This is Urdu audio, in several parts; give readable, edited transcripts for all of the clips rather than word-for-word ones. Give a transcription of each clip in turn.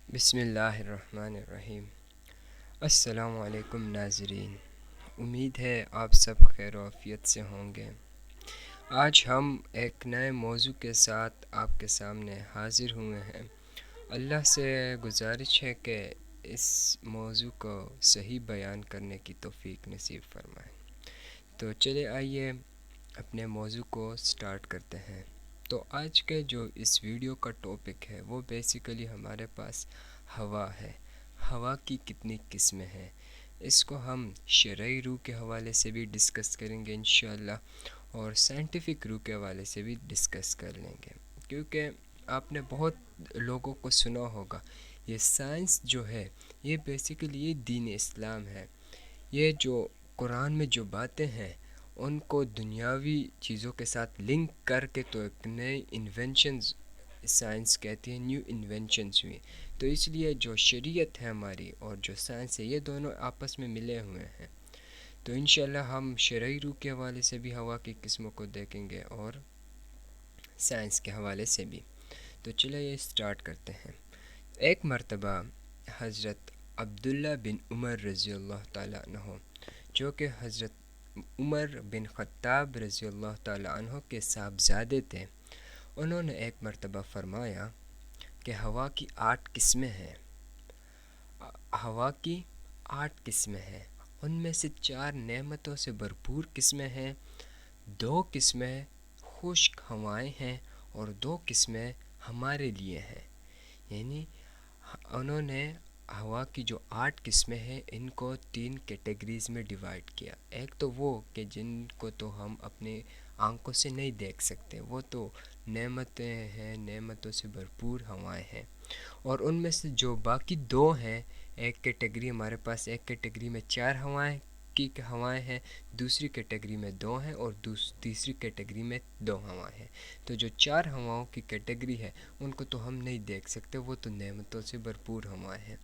بسم اللہ الرحمن الرحیم۔ السلام علیکم ناظرین، امید ہے آپ سب خیر و عافیت سے ہوں گے۔ آج ہم ایک نئے موضوع کے ساتھ آپ کے سامنے حاضر ہوئے ہیں۔ اللہ سے گزارش ہے کہ اس موضوع کو صحیح بیان کرنے کی توفیق نصیب فرمائیں۔ تو چلے آئیے اپنے موضوع کو سٹارٹ کرتے ہیں۔ تو آج کے جو اس ویڈیو کا ٹاپک ہے وہ بیسیکلی ہمارے پاس ہوا ہے۔ ہوا کی کتنی قسمیں ہیں، اس کو ہم شرعی روح کے حوالے سے بھی ڈسکس کریں گے انشاءاللہ، اور سائنٹیفک روح کے حوالے سے بھی ڈسکس کر لیں گے، کیونکہ آپ نے بہت لوگوں کو سنا ہوگا یہ سائنس جو ہے یہ بیسیکلی یہ دین اسلام ہے۔ یہ جو قرآن میں جو باتیں ہیں ان کو دنیاوی چیزوں کے ساتھ لنک کر کے تو ایک نئے انوینشنز سائنس کہتی ہے، نیو انوینشنز ہوئی۔ تو اس لیے جو شریعت ہے ہماری اور جو سائنس ہے یہ دونوں آپس میں ملے ہوئے ہیں۔ تو انشاءاللہ ہم شرعی روح کے حوالے سے بھی ہوا کی قسموں کو دیکھیں گے اور سائنس کے حوالے سے بھی۔ تو چلے یہ سٹارٹ کرتے ہیں۔ ایک مرتبہ حضرت عبداللہ بن عمر رضی اللہ تعالیٰ عنہ، جو کہ حضرت عمر بن خطاب رضی اللہ تعالیٰ عنہ کے صاحبزادے تھے، انہوں نے ایک مرتبہ فرمایا کہ ہوا کی 8 قسمیں ہیں۔ ہوا کی 8 قسمیں ہیں، ان میں سے 4 نعمتوں سے بھرپور قسمیں ہیں، 2 قسمیں خشک ہوائیں ہیں اور 2 قسمیں ہمارے لیے ہیں۔ یعنی انہوں نے ہوا کی جو 8 قسمیں ہیں ان کو 3 کیٹیگریز میں ڈیوائڈ کیا۔ ایک تو وہ کہ جن کو تو ہم اپنے آنکھوں سے نہیں دیکھ سکتے، وہ تو نعمتیں ہیں، نعمتوں سے بھرپور ہوائیں ہیں، اور ان میں سے جو باقی 2 ہیں، ایک کیٹیگری ہمارے پاس، ایک کیٹیگری میں 4 ہوائیں ہیں، دوسری کیٹیگری میں 2 ہیں، اور تیسری کیٹیگری میں 2 ہوائیں ہیں۔ تو جو 4 ہواؤں کی کیٹیگری ہے ان کو تو ہم نہیں دیکھ سکتے، وہ تو نعمتوں سے بھرپور ہوائیں ہیں۔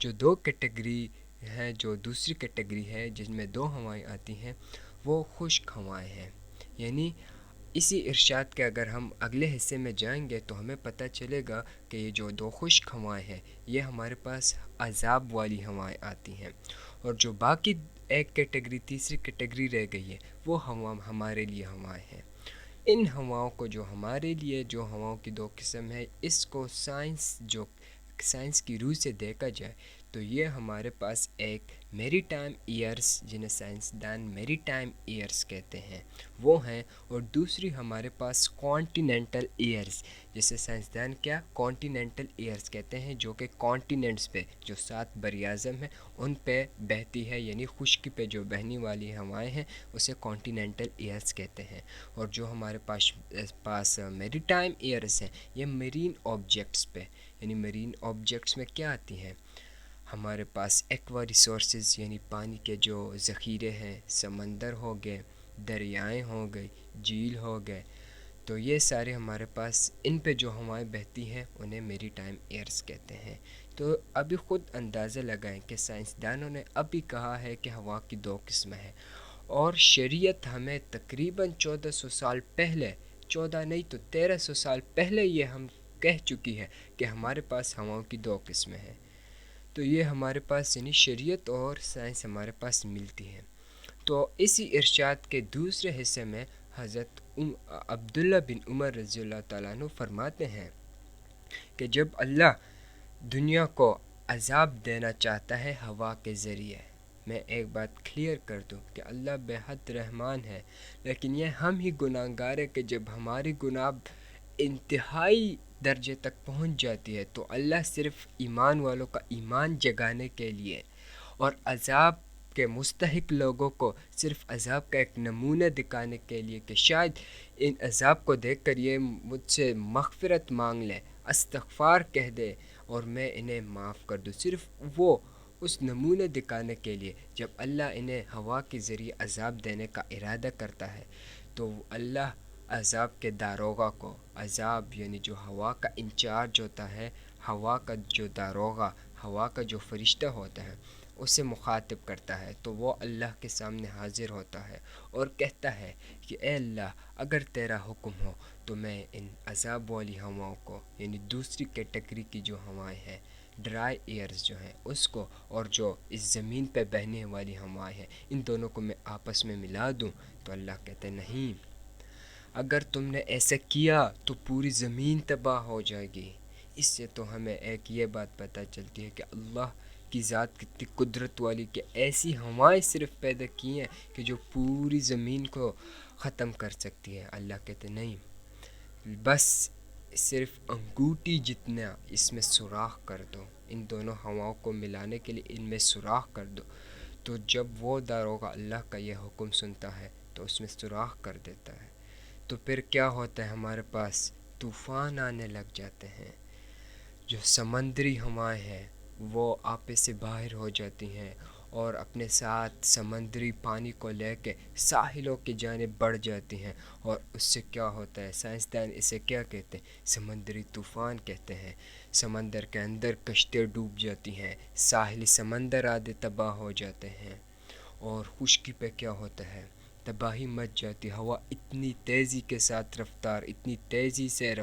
جو 2 کیٹیگری ہے، جو دوسری کیٹیگری ہے جن میں 2 ہوائیں آتی ہیں، وہ خشک ہوائیں ہیں۔ یعنی اسی ارشاد کے اگر ہم اگلے حصے میں جائیں گے تو ہمیں پتہ چلے گا کہ یہ جو 2 خشک ہوائیں ہیں یہ ہمارے پاس عذاب والی ہوائیں آتی ہیں، اور جو باقی ایک کیٹیگری، تیسری کیٹیگری رہ گئی ہے، وہ ہوا ہمارے لیے ہوائیں ہیں۔ ان ہواؤں کو جو ہمارے لیے جو ہواؤں کی 2 قسم ہے، اس کو سائنس کی روح سے دیکھا جائے تو یہ ہمارے پاس ایک میری ٹائم ایئرس، جنہیں سائنسدان میری ٹائم ایئرس کہتے ہیں، وہ ہیں، اور دوسری ہمارے پاس کانٹیننٹل ایئرس، جسے سائنسدان کیا کانٹیننٹل ایئرس کہتے ہیں، جو کہ کانٹیننٹس پہ جو 7 بر اعظم ہیں ان پہ بہتی ہے، یعنی خشکی پہ جو بہنے والی ہوائیں ہیں اسے کانٹیننٹل ایئرس کہتے ہیں۔ اور جو ہمارے پاس میری ٹائم ایئرس ہیں یہ میرین آبجیکٹس پہ، یعنی میرین آبجیکٹس میں کیا آتی ہیں، ہمارے پاس ایکوا ریسورسز یعنی پانی کے جو ذخیرے ہیں، سمندر ہو گئے، دریائیں ہو گئی، جھیل ہو گئے، تو یہ سارے ہمارے پاس ان پہ جو ہوائیں بہتی ہیں انہیں میری ٹائم ایئرس کہتے ہیں۔ تو ابھی خود اندازہ لگائیں کہ سائنسدانوں نے ابھی کہا ہے کہ ہوا کی 2 قسمیں ہیں، اور شریعت ہمیں تقریباً 1400 سال پہلے، 14 نہیں تو 1300 سال پہلے یہ ہم کہہ چکی ہے کہ ہمارے پاس ہواؤں کی 2 قسمیں ہیں۔ تو یہ ہمارے پاس یعنی شریعت اور سائنس ہمارے پاس ملتی ہیں۔ تو اسی ارشاد کے دوسرے حصے میں حضرت عبداللہ بن عمر رضی اللہ تعالیٰ عنہ فرماتے ہیں کہ جب اللہ دنیا کو عذاب دینا چاہتا ہے ہوا کے ذریعے، میں ایک بات کلیئر کر دوں کہ اللہ بے حد رحمان ہے، لیکن یہ ہم ہی گناہ گار ہیں کہ جب ہماری گناہ انتہائی درجے تک پہنچ جاتی ہے تو اللہ صرف ایمان والوں کا ایمان جگانے کے لیے اور عذاب کے مستحق لوگوں کو صرف عذاب کا ایک نمونہ دکھانے کے لیے کہ شاید ان عذاب کو دیکھ کر یہ مجھ سے مغفرت مانگ لیں، استغفار کہہ دے اور میں انہیں معاف کر دوں، صرف وہ اس نمونے دکھانے کے لیے جب اللہ انہیں ہوا کے ذریعے عذاب دینے کا ارادہ کرتا ہے تو اللہ عذاب کے داروغہ کو، عذاب یعنی جو ہوا کا انچارج ہوتا ہے، ہوا کا جو داروغہ، ہوا کا جو فرشتہ ہوتا ہے، اسے مخاطب کرتا ہے، تو وہ اللہ کے سامنے حاضر ہوتا ہے اور کہتا ہے کہ اے اللہ اگر تیرا حکم ہو تو میں ان عذاب والی ہواؤں کو، یعنی دوسری کیٹیگری کی جو ہوائیں ہیں، ڈرائی ایئرز جو ہیں اس کو اور جو اس زمین پہ بہنے والی ہوائیں ہیں ان دونوں کو میں آپس میں ملا دوں؟ تو اللہ کہتے نہیں، اگر تم نے ایسا کیا تو پوری زمین تباہ ہو جائے گی۔ اس سے تو ہمیں ایک یہ بات پتہ چلتی ہے کہ اللہ کی ذات کتنی قدرت والی، کہ ایسی ہوائیں صرف پیدا کی ہیں کہ جو پوری زمین کو ختم کر سکتی ہے۔ اللہ کہتے نہیں، بس صرف انگوٹھی جتنا اس میں سوراخ کر دو، ان دونوں ہواؤں کو ملانے کے لیے ان میں سوراخ کر دو۔ تو جب وہ داروغہ اللہ کا یہ حکم سنتا ہے تو اس میں سوراخ کر دیتا ہے، تو پھر کیا ہوتا ہے؟ ہمارے پاس طوفان آنے لگ جاتے ہیں، جو سمندری ہوائیں ہیں وہ آپے سے باہر ہو جاتی ہیں اور اپنے ساتھ سمندری پانی کو لے کے ساحلوں کی جانب بڑھ جاتی ہیں، اور اس سے کیا ہوتا ہے؟ سائنسدان اسے کیا کہتے ہیں؟ سمندری طوفان کہتے ہیں۔ سمندر کے اندر کشتیاں ڈوب جاتی ہیں، ساحلی سمندر آدھے تباہ ہو جاتے ہیں، اور خشکی پہ کیا ہوتا ہے؟ تباہی مچ جاتی۔ ہوا اتنی تیزی کے ساتھ رفتار، اتنی تیزی سے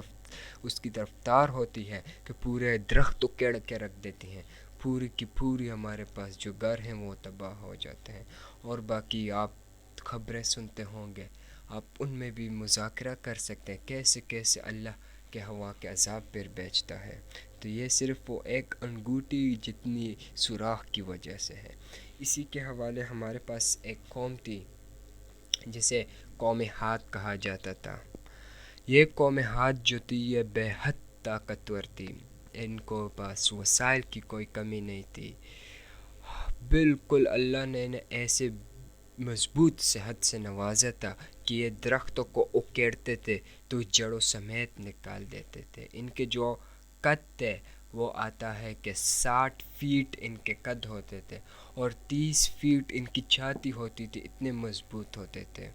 اس کی رفتار ہوتی ہے کہ پورے درخت اکیڑ کے رکھ دیتی ہیں، پوری کی پوری ہمارے پاس جو گھر ہیں وہ تباہ ہو جاتے ہیں۔ اور باقی آپ خبریں سنتے ہوں گے، آپ ان میں بھی مذاکرہ کر سکتے ہیں کیسے کیسے اللہ کے ہوا کے عذاب پر بیچتا ہے۔ تو یہ صرف وہ ایک انگوٹھی جتنی سوراخ کی وجہ سے ہے۔ اسی کے حوالے ہمارے پاس ایک قوم تھی جسے قوم ہاتھ کہا جاتا تھا۔ یہ قوم ہاتھ جو تھی یہ بے حد طاقتور تھی، ان کو پاس وسائل کی کوئی کمی نہیں تھی، بالکل اللہ نے انہیں ایسے مضبوط صحت سے نوازا تھا کہ یہ درختوں کو اکیڑتے تھے تو جڑوں سمیت نکال دیتے تھے۔ ان کے جو قد تھے وہ آتا ہے کہ 60 فیٹ ان کے قد ہوتے تھے، اور 30 فیٹ ان کی چھاتی ہوتی تھی، اتنے مضبوط ہوتے تھے۔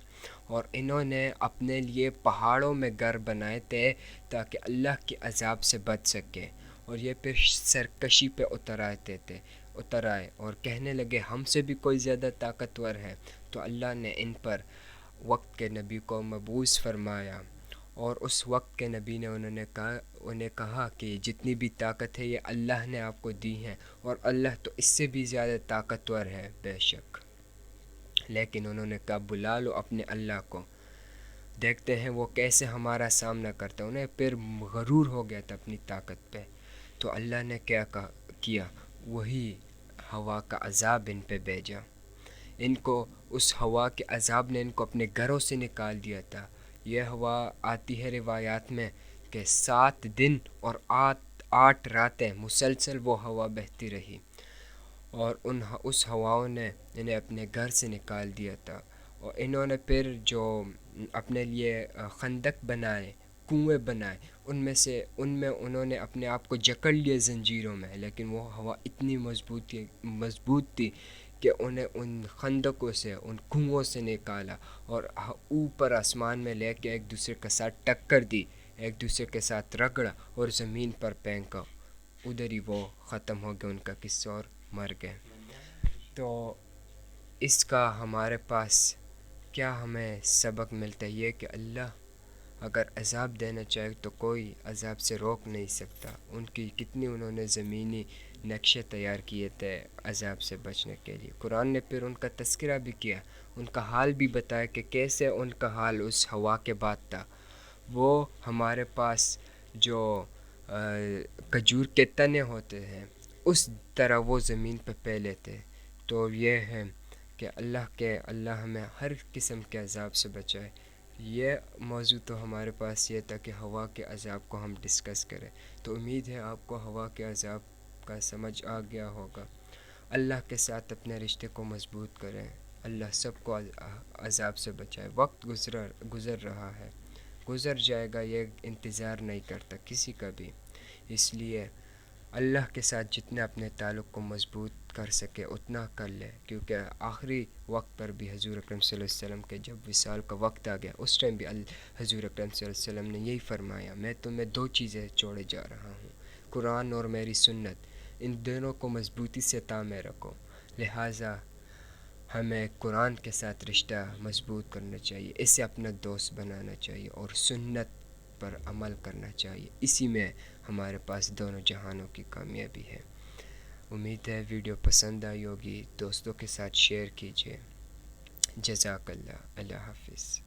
اور انہوں نے اپنے لیے پہاڑوں میں گھر بنائے تھے تاکہ اللہ کے عذاب سے بچ سکے، اور یہ پھر سرکشی پہ اتر آئے اور کہنے لگے ہم سے بھی کوئی زیادہ طاقتور ہے۔ تو اللہ نے ان پر وقت کے نبی کو مبعوث فرمایا، اور اس وقت کے نبی نے انہیں کہا کہ جتنی بھی طاقت ہے یہ اللہ نے آپ کو دی ہے، اور اللہ تو اس سے بھی زیادہ طاقتور ہے بے شک۔ لیکن انہوں نے کہا بلا لو اپنے اللہ کو، دیکھتے ہیں وہ کیسے ہمارا سامنا کرتا ہے۔ انہیں پھر غرور ہو گیا تھا اپنی طاقت پہ، تو اللہ نے کیا کیا؟ وہی ہوا کا عذاب ان پہ بھیجا۔ ان کو اس ہوا کے عذاب نے ان کو اپنے گھروں سے نکال دیا تھا۔ یہ ہوا آتی ہے روایات میں کہ 7 دن اور 8 راتیں مسلسل وہ ہوا بہتی رہی، اور اس ہواؤں نے انہیں اپنے گھر سے نکال دیا تھا۔ اور انہوں نے پھر جو اپنے لیے خندق بنائے، کنویں بنائے، ان میں انہوں نے اپنے آپ کو جکڑ لیے زنجیروں میں، لیکن وہ ہوا اتنی مضبوط تھی کہ انہیں ان خندقوں سے، ان کنووں سے نکالا، اور اوپر آسمان میں لے کے ایک دوسرے کے ساتھ ٹکر دی، ایک دوسرے کے ساتھ رگڑا اور زمین پر پھینکا، ادھر ہی وہ ختم ہو گیا ان کا قصہ اور مر گئے۔ تو اس کا ہمارے پاس کیا ہمیں سبق ملتا ہے؟ یہ کہ اللہ اگر عذاب دینا چاہے تو کوئی عذاب سے روک نہیں سکتا۔ انہوں نے زمینی نقشے تیار کیے تھے عذاب سے بچنے کے لیے۔ قرآن نے پھر ان کا تذکرہ بھی کیا، ان کا حال بھی بتایا کہ کیسے ان کا حال اس ہوا کے بعد تھا۔ وہ ہمارے پاس جو کھجور کے تنے ہوتے ہیں اس طرح وہ زمین پہ پھیلے تھے۔ تو یہ ہے کہ اللہ ہمیں ہر قسم کے عذاب سے بچائے۔ یہ موضوع تو ہمارے پاس یہ تھا کہ ہوا کے عذاب کو ہم ڈسکس کریں، تو امید ہے آپ کو ہوا کے عذاب کا سمجھ آ گیا ہوگا۔ اللہ کے ساتھ اپنے رشتے کو مضبوط کریں، اللہ سب کو عذاب سے بچائے۔ وقت گزر رہا ہے، گزر جائے گا، یہ انتظار نہیں کرتا کسی کا بھی، اس لیے اللہ کے ساتھ جتنا اپنے تعلق کو مضبوط کر سکے اتنا کر لے، کیونکہ آخری وقت پر بھی حضور اکرم صلی اللہ علیہ وسلم کے جب وصال کا وقت آ گیا اس ٹائم بھی حضور اکرم صلی اللہ علیہ وسلم نے یہی فرمایا، میں تمہیں 2 چیزیں چھوڑے جا رہا ہوں، قرآن اور میری سنت، ان دونوں کو مضبوطی سے تامے رکھو۔ لہٰذا ہمیں قرآن کے ساتھ رشتہ مضبوط کرنا چاہیے، اسے اپنا دوست بنانا چاہیے اور سنت پر عمل کرنا چاہیے، اسی میں ہمارے پاس دونوں جہانوں کی کامیابی ہے۔ امید ہے ویڈیو پسند آئی ہوگی، دوستوں کے ساتھ شیئر کیجیے۔ جزاک اللہ، اللہ حافظ۔